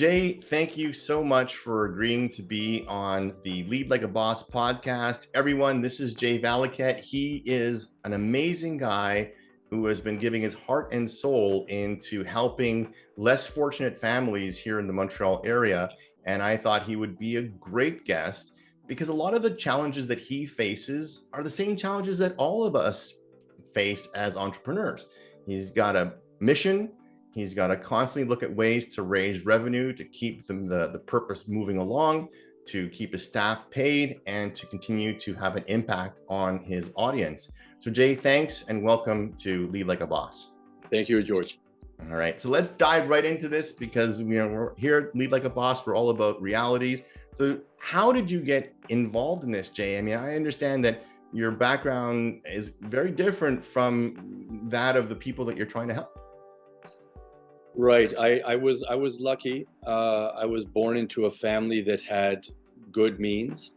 Jay, thank you so much for agreeing to be on the Lead Like a Boss podcast. Everyone, this is Jay Valiquette. He is an amazing guy who has been giving his heart and soul into helping less fortunate families here in the Montreal area. And I thought he would be a great guest because a lot of the challenges that he faces are the same challenges that all of us face as entrepreneurs. He's got a mission. He's got to constantly look at ways to raise revenue, to keep the purpose moving along, to keep his staff paid, and to continue to have an impact on his audience. So Jay, thanks and welcome to Lead Like a Boss. Thank you, George. All right, so let's dive right into this because we're here at Lead Like a Boss. We're all about realities. So how did you get involved in this, Jay? I mean, I understand that your background is very different from that of the people that you're trying to help. Right. I was lucky. I was born into a family that had good means,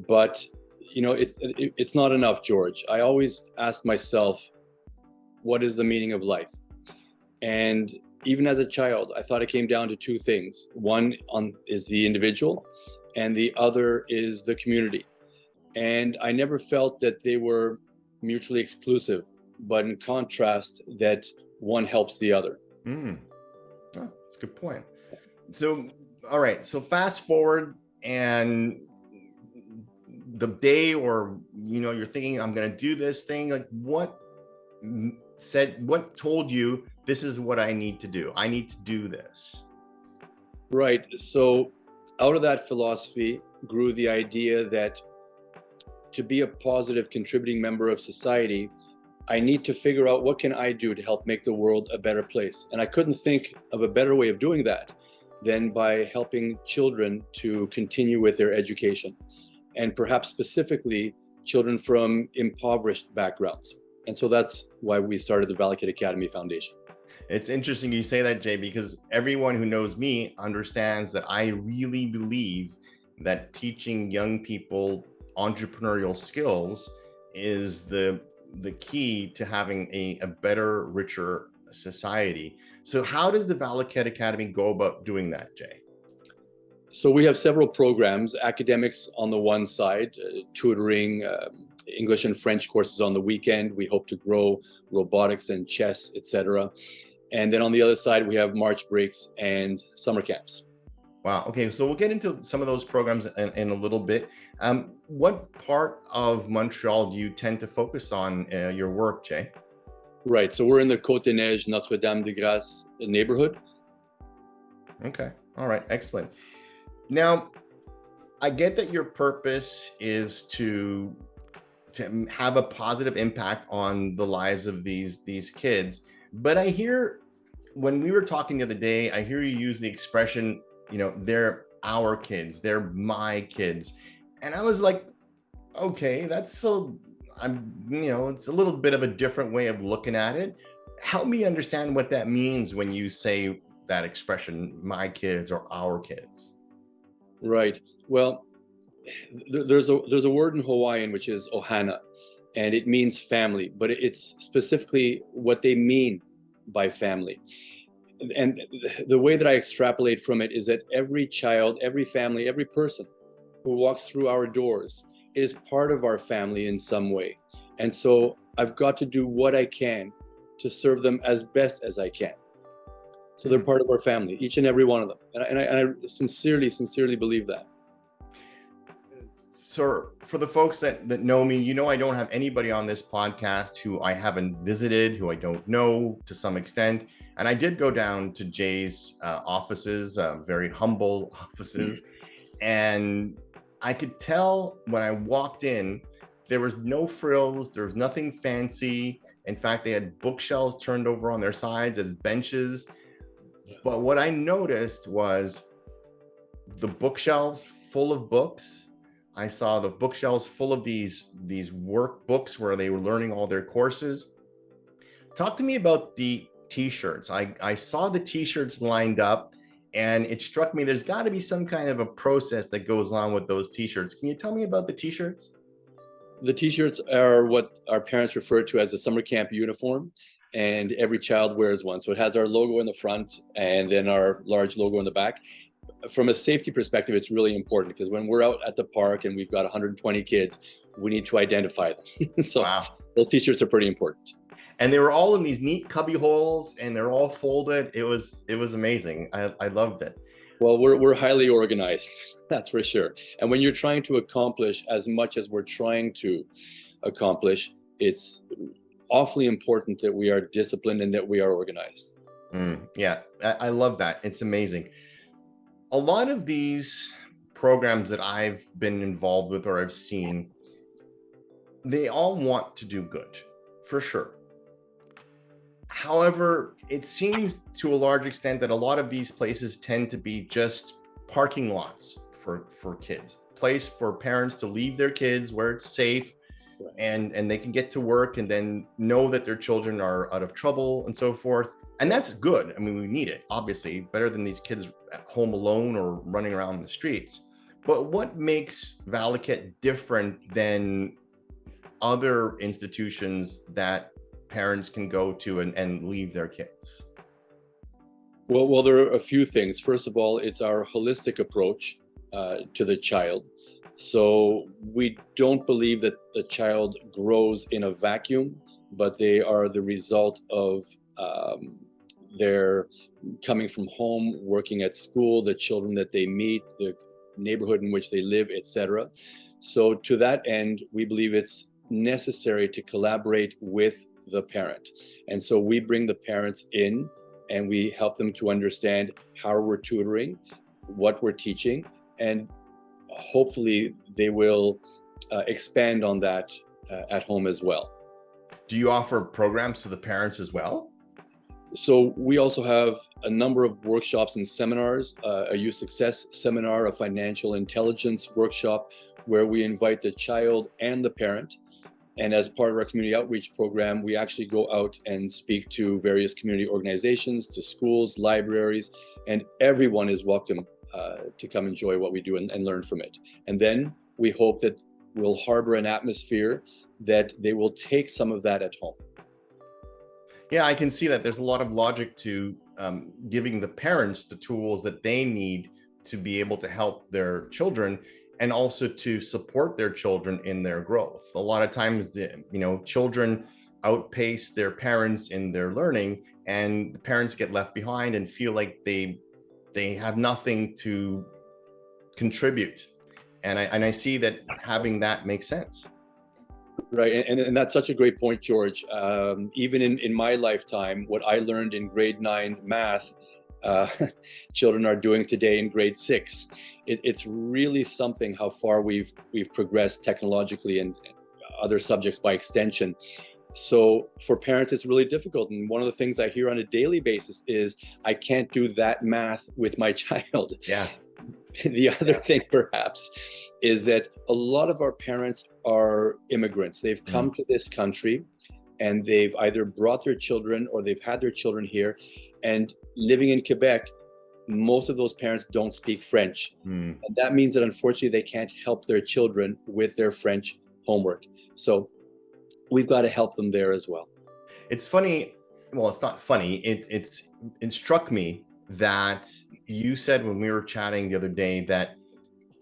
but it's not enough, George. I always ask myself, what is the meaning of life? And even as a child, I thought it came down to two things. One is the individual, and the other is the community. And I never felt that they were mutually exclusive, but in contrast, that one helps the other. Oh, that's a good point. So, all right. So fast forward and the day, or, you're thinking, I'm going to do this thing. Like what told you this is what I need to do? I need to do this. Right. So out of that philosophy grew the idea that to be a positive contributing member of society, I need to figure out what can I do to help make the world a better place. And I couldn't think of a better way of doing that than by helping children to continue with their education, and perhaps specifically children from impoverished backgrounds. And so that's why we started the Valiquette Academy Foundation. It's interesting you say that, Jay, because everyone who knows me understands that I really believe that teaching young people entrepreneurial skills is the key to having a better, richer society. So how does the Valiquette Academy go about doing that, Jay? So we have several programs, academics on the one side, tutoring, English and French courses on the weekend. We hope to grow robotics and chess, etc. And then on the other side, we have March breaks and summer camps. Wow. Okay. So we'll get into some of those programs in a little bit. What part of Montreal do you tend to focus on your work, Jay? Right. So we're in the Cote-des-Nieges, Notre-Dame-de-Grâce neighborhood. Okay. All right. Excellent. Now, I get that your purpose is to have a positive impact on the lives of these kids. But I hear, when we were talking the other day, I hear you use the expression, they're our kids, they're my kids. And I was like, okay, it's a little bit of a different way of looking at it. Help me understand what that means when you say that expression, my kids or our kids. Right. Well, there's a word in Hawaiian, which is ohana, and it means family, but it's specifically what they mean by family. And the way that I extrapolate from it is that every child, every family, every person who walks through our doors is part of our family in some way. And so I've got to do what I can to serve them as best as I can. So they're part of our family, each and every one of them. And I sincerely believe that. So for the folks that know me, I don't have anybody on this podcast who I haven't visited, who I don't know to some extent. And I did go down to Jay's offices, very humble offices. And I could tell when I walked in, there was no frills, there was nothing fancy. In fact, they had bookshelves turned over on their sides as benches. But what I noticed was the bookshelves full of books. I saw the bookshelves full of these workbooks where they were learning all their courses. Talk to me about the t-shirts. I saw the t-shirts lined up, and it struck me there's got to be some kind of a process that goes on with those t-shirts. Can you tell me about the t-shirts? The t-shirts are what our parents refer to as a summer camp uniform, and every child wears one. So it has our logo in the front and then our large logo in the back. From a safety perspective, it's really important because when we're out at the park and we've got 120 kids, we need to identify them. So Wow. those t-shirts are pretty important. And they were all in these neat cubby holes, and they're all folded. It was amazing. I loved it. Well, we're highly organized, that's for sure. And when you're trying to accomplish as much as we're trying to accomplish, it's awfully important that we are disciplined and that we are organized. Yeah, I love that. It's amazing. A lot of these programs that I've been involved with or I've seen, they all want to do good, for sure. However, it seems to a large extent that a lot of these places tend to be just parking lots for kids, place for parents to leave their kids where it's safe, and they can get to work and then know that their children are out of trouble and so forth. And that's good. I mean, we need it, obviously, better than these kids at home alone or running around the streets. But what makes Valiquette different than other institutions that parents can go to and leave their kids? Well, there are a few things. First of all, it's our holistic approach to the child. So we don't believe that the child grows in a vacuum, but they are the result of their coming from home, working at school, the children that they meet, the neighborhood in which they live, etc. So to that end, we believe it's necessary to collaborate with the parent. And so we bring the parents in and we help them to understand how we're tutoring, what we're teaching, and hopefully they will expand on that at home as well. Do you offer programs to the parents as well? So we also have a number of workshops and seminars, a youth success seminar, a financial intelligence workshop, where we invite the child and the parent. And as part of our community outreach program, we actually go out and speak to various community organizations, to schools, libraries, and everyone is welcome to come enjoy what we do and learn from it. And then we hope that we'll harbor an atmosphere that they will take some of that at home. Yeah, I can see that there's a lot of logic to giving the parents the tools that they need to be able to help their children and also to support their children in their growth. A lot of times, children outpace their parents in their learning, and the parents get left behind and feel like they have nothing to contribute. And I see that having that makes sense. Right, and that's such a great point, George. Even in my lifetime, what I learned in grade 9 math, children are doing today in grade 6. It's really something how far we've progressed technologically and other subjects by extension. So for parents, it's really difficult. And one of the things I hear on a daily basis is, I can't do that math with my child. Yeah. The other thing, perhaps, is that a lot of our parents are immigrants. They've come to this country and they've either brought their children or they've had their children here. And living in Quebec, most of those parents don't speak French. And that means that unfortunately they can't help their children with their French homework. So we've got to help them there as well. It's funny. Well, it's not funny. It struck me that you said when we were chatting the other day that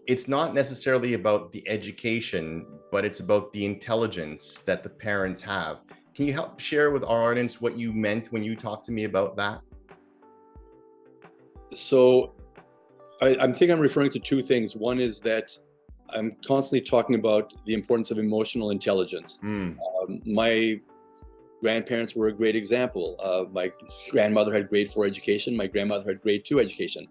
it's not necessarily about the education, but it's about the intelligence that the parents have. Can you help share with our audience what you meant when you talked to me about that? So I think I'm referring to two things. One is that I'm constantly talking about the importance of emotional intelligence. My grandparents were a great example. My grandmother had grade 4 education. My grandmother had grade 2 education,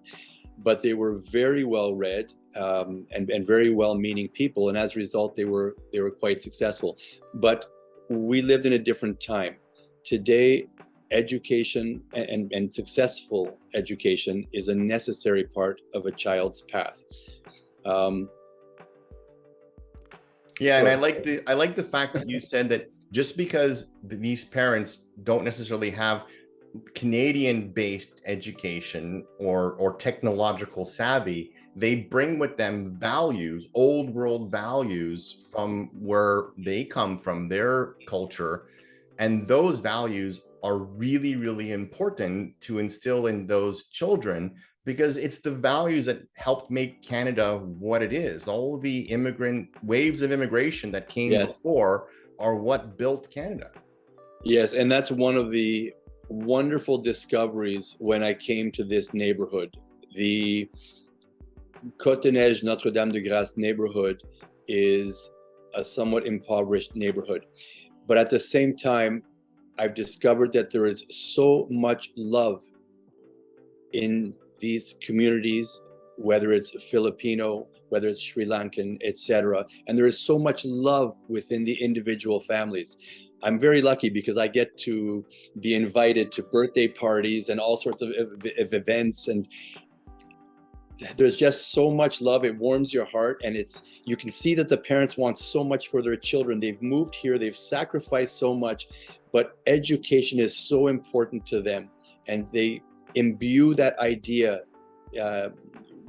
but they were very well read and very well-meaning people. And as a result, they were quite successful. But we lived in a different time. Today, education and successful education is a necessary part of a child's path. And I like the fact that you said that just because these parents don't necessarily have Canadian-based education or technological savvy, they bring with them values, old world values from where they come from, their culture. And those values are really, really important to instill in those children, because it's the values that helped make Canada what it is. All the immigrant waves of immigration that came Yes. before are what built Canada. Yes, and that's one of the wonderful discoveries when I came to this neighborhood. The Cote-des-Nieges Notre-Dame-de-Grâce neighborhood is a somewhat impoverished neighborhood. But at the same time, I've discovered that there is so much love in these communities, whether it's Filipino, whether it's Sri Lankan, etc. And there is so much love within the individual families. I'm very lucky because I get to be invited to birthday parties and all sorts of events, and there's just so much love. It warms your heart, and you can see that the parents want so much for their children. They've moved here, they've sacrificed so much, but education is so important to them, and they imbue that idea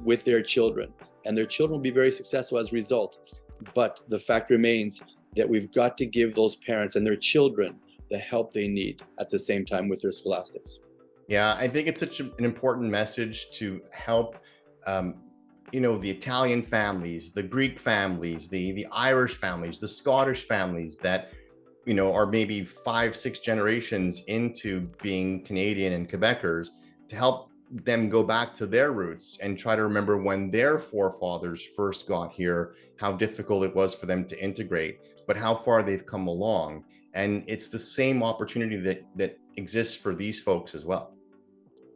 with their children, and their children will be very successful as a result. But the fact remains that we've got to give those parents and their children the help they need at the same time with their scholastics. Yeah, I think it's such an important message to help, the Italian families, the Greek families, the Irish families, the Scottish families that, are maybe 5-6 generations into being Canadian and Quebecers, to help them go back to their roots and try to remember when their forefathers first got here, how difficult it was for them to integrate, but how far they've come along. And it's the same opportunity that exists for these folks as well.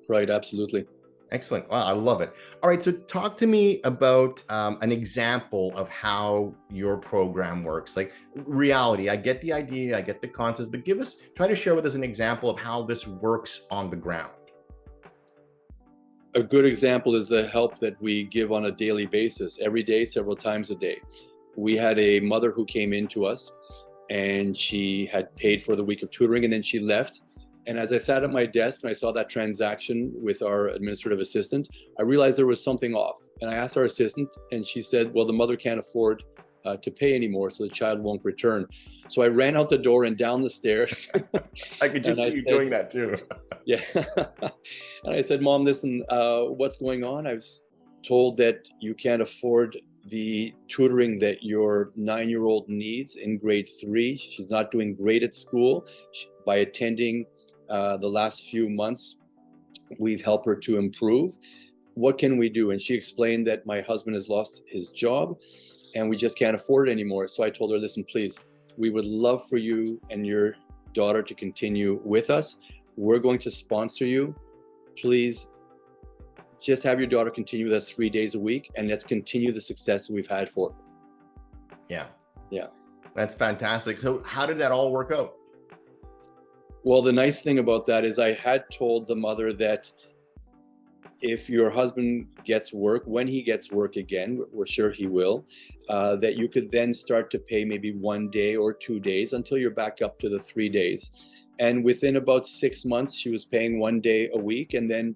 Right, absolutely. Excellent. Wow, I love it. All right, so talk to me about an example of how your program works. Like reality, I get the idea, I get the concepts, but try to share with us an example of how this works on the ground. A good example is the help that we give on a daily basis, every day, several times a day. We had a mother who came in to us, and she had paid for the week of tutoring, and then she left. And as I sat at my desk and I saw that transaction with our administrative assistant, I realized there was something off. And I asked our assistant, and she said, well, the mother can't afford to pay anymore, so the child won't return. So I ran out the door and down the stairs. I could just see you doing that too. Yeah. And I said, Mom, listen, what's going on? I was told that you can't afford the tutoring that your 9-year-old needs in grade 3. She's not doing great at school. By attending the last few months, we've helped her to improve. What can we do? And she explained that my husband has lost his job and we just can't afford it anymore. So I told her, listen, please, we would love for you and your daughter to continue with us. We're going to sponsor you. Please just have your daughter continue with us 3 days a week, and let's continue the success we've had for her. Yeah. Yeah. That's fantastic. So how did that all work out? Well, the nice thing about that is I had told the mother that if your husband gets work, when he gets work again, we're sure he will, that you could then start to pay maybe 1 day or 2 days until you're back up to the 3 days. And within about 6 months, she was paying 1 day a week. And then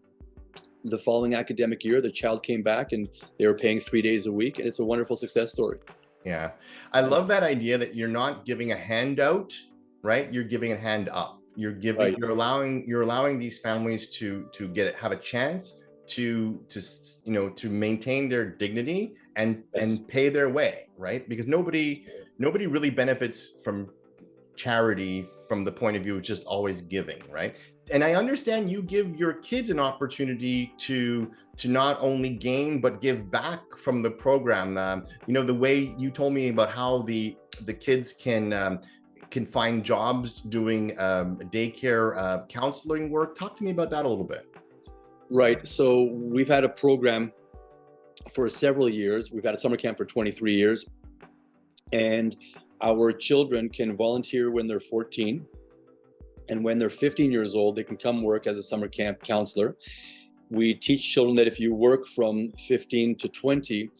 the following academic year, the child came back and they were paying 3 days a week. And it's a wonderful success story. Yeah. I love that idea that you're not giving a handout, right? You're giving a hand up. You're giving, right. You're allowing these families to have a chance to maintain their dignity and pay their way, right? Because nobody really benefits from charity from the point of view of just always giving, right? And I understand you give your kids an opportunity to not only gain but give back from the program. The way you told me about how the kids can find jobs doing daycare counseling work. Talk to me about that a little bit. Right. So we've had a program for several years. We've had a summer camp for 23 years. And our children can volunteer when they're 14. And when they're 15 years old, they can come work as a summer camp counselor. We teach children that if you work from 15 to 20,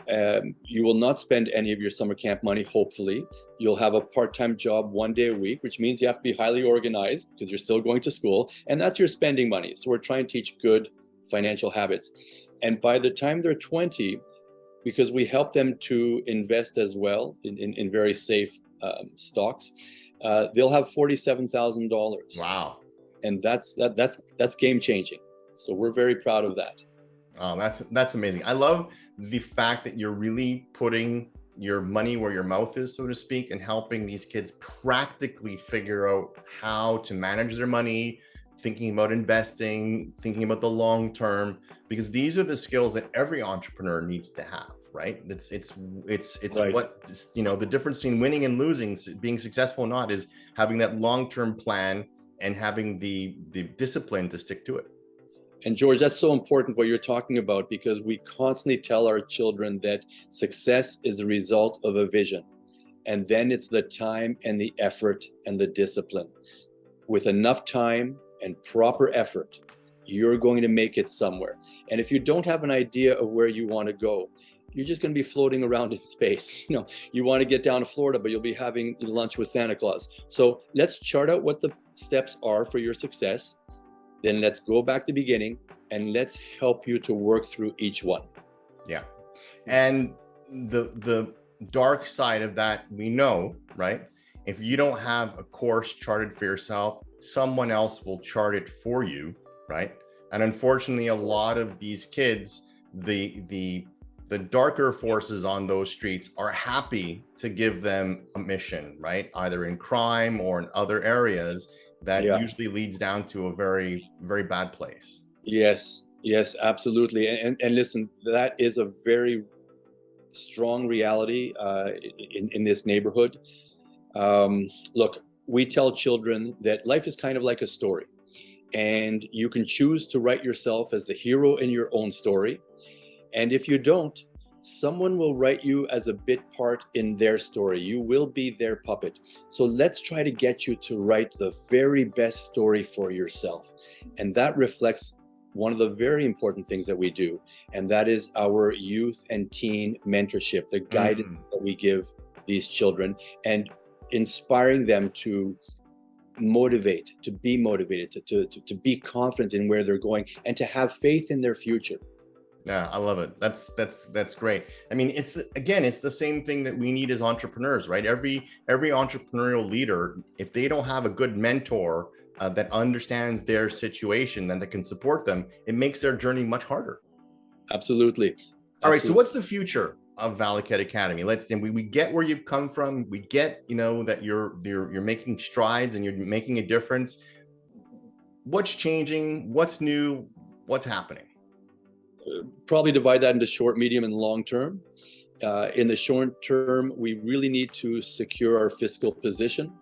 You will not spend any of your summer camp money, hopefully. You'll have a part-time job 1 day a week, which means you have to be highly organized because you're still going to school, and that's your spending money. So we're trying to teach good financial habits. And by the time they're 20, because we help them to invest as well in very safe stocks, they'll have $47,000. Wow. And that's game changing. So we're very proud of that. Oh, that's amazing. I love the fact that you're really putting your money where your mouth is, so to speak, and helping these kids practically figure out how to manage their money, thinking about investing, thinking about the long term, because these are the skills that every entrepreneur needs to have, right? It's Right. what, the difference between winning and losing, being successful or not, is having that long-term plan and having the discipline to stick to it. And George, that's so important what you're talking about, because we constantly tell our children that success is a result of a vision. And then it's the time and the effort and the discipline. With enough time and proper effort, you're going to make it somewhere. And if you don't have an idea of where you want to go, you're just going to be floating around in space. You want to get down to Florida, but you'll be having lunch with Santa Claus. So let's chart out what the steps are for your success. Then let's go back to the beginning and let's help you to work through each one. Yeah. And the dark side of that, we know, right? If you don't have a course charted for yourself, someone else will chart it for you, right? And unfortunately, a lot of these kids, the darker forces on those streets are happy to give them a mission, right? Either in crime or in other areas. That usually leads down to a very, very bad place. Yes, absolutely. And listen, that is a very strong reality in this neighborhood. Look, we tell children that life is kind of like a story, and you can choose to write yourself as the hero in your own story. And if you don't, someone will write you as a bit part in their story. You will be their puppet. So let's try to get you to write the very best story for yourself. And that reflects one of the very important things that we do. And that is our youth and teen mentorship, the guidance that we give these children, and inspiring them to motivate, to be motivated, to be confident in where they're going, and to have faith in their future. Yeah, I love it. That's great. I mean, it's the same thing that we need as entrepreneurs, right? Every entrepreneurial leader, if they don't have a good mentor that understands their situation and that can support them, it makes their journey much harder. Absolutely. All right. So what's the future of Valiquette Academy? We get where you've come from. We get, that you're making strides and you're making a difference. What's changing? What's new? What's happening? Probably divide that into short, medium, and long term. In the short term, we really need to secure our fiscal position.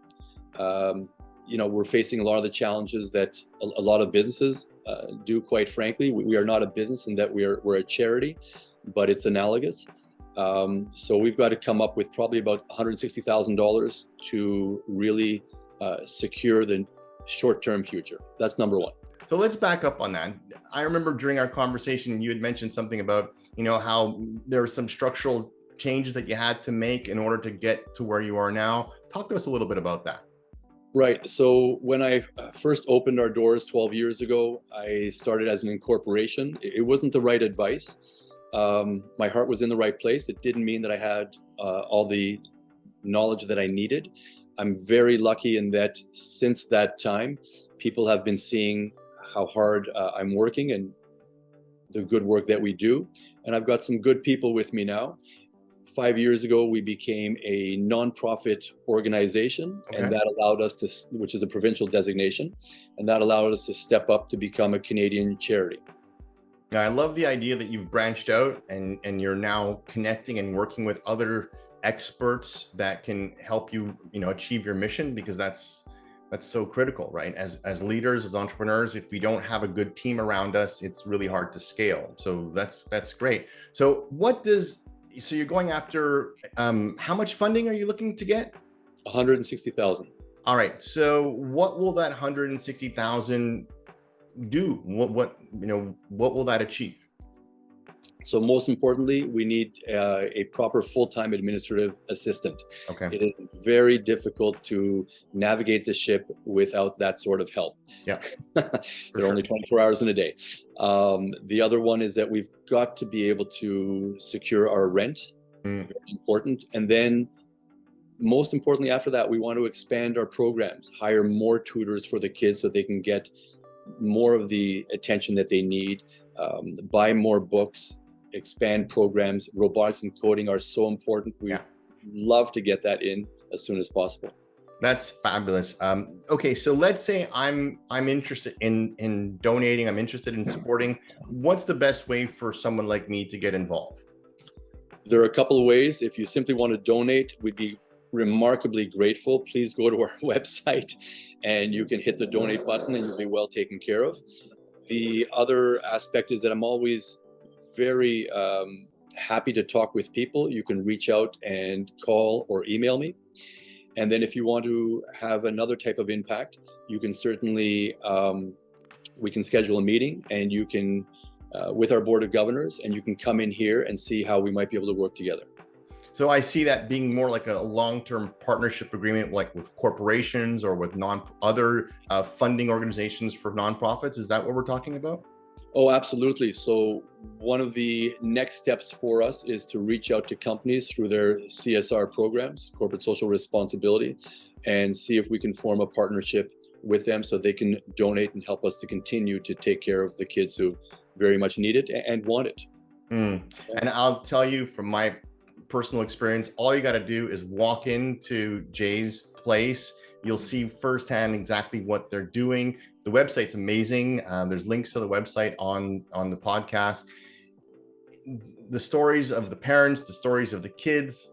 We're facing a lot of the challenges that a lot of businesses do, quite frankly. We are not a business in that we're a charity, but it's analogous. So we've got to come up with probably about $160,000 to really secure the short-term future. That's number one. So let's back up on that. I remember during our conversation, you had mentioned something about, how there were some structural changes that you had to make in order to get to where you are now. Talk to us a little bit about that. Right. So when I first opened our doors 12 years ago, I started as an incorporation. It wasn't the right advice. My heart was in the right place. It didn't mean that I had all the knowledge that I needed. I'm very lucky in that since that time, people have been seeing how hard I'm working and the good work that we do. And I've got some good people with me now. 5 years ago, we became a nonprofit organization, and that allowed us to, which is a provincial designation, and that allowed us to step up to become a Canadian charity. Now, I love the idea that you've branched out and you're now connecting and working with other experts that can help you, achieve your mission, because that's so critical, right? As leaders, as entrepreneurs, if we don't have a good team around us, it's really hard to scale. So that's great. So you're going after, how much funding are you looking to get? 160,000. All right. So what will that 160,000 do? What will that achieve? So most importantly, we need a proper full-time administrative assistant. Okay. It is very difficult to navigate the ship without that sort of help. Yeah. There are only 24 hours in a day. The other one is that we've got to be able to secure our rent. Very important. And then most importantly, after that, we want to expand our programs, hire more tutors for the kids so they can get more of the attention that they need, buy more books, expand programs. Robotics and coding are so important. We love to get that in as soon as possible. That's fabulous. Okay, so let's say I'm interested in donating. I'm interested in supporting. What's the best way for someone like me to get involved? There are a couple of ways. If you simply want to donate, we'd be remarkably grateful. Please go to our website and you can hit the donate button and you'll be well taken care of. The other aspect is that I'm always very happy to talk with people. You can reach out and call or email me. And then if you want to have another type of impact, you can certainly, we can schedule a meeting and you can, with our board of governors, and you can come in here and see how we might be able to work together. So I see that being more like a long-term partnership agreement, like with corporations or with other funding organizations for nonprofits. Is that what we're talking about? Oh, absolutely. So one of the next steps for us is to reach out to companies through their CSR programs, corporate social responsibility, and see if we can form a partnership with them so they can donate and help us to continue to take care of the kids who very much need it and want it. And I'll tell you from my personal experience, all you got to do is walk into Jay's place. You'll see firsthand exactly what they're doing. The website's amazing. There's links to the website on the podcast. The stories of the parents, the stories of the kids,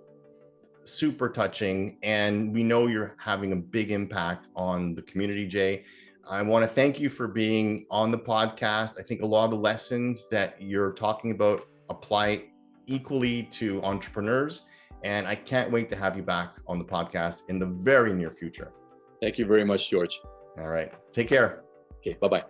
super touching. And we know you're having a big impact on the community, Jay. I want to thank you for being on the podcast. I think a lot of the lessons that you're talking about apply equally to entrepreneurs. And I can't wait to have you back on the podcast in the very near future. Thank you very much, George. All right. Take care. Okay. Bye-bye.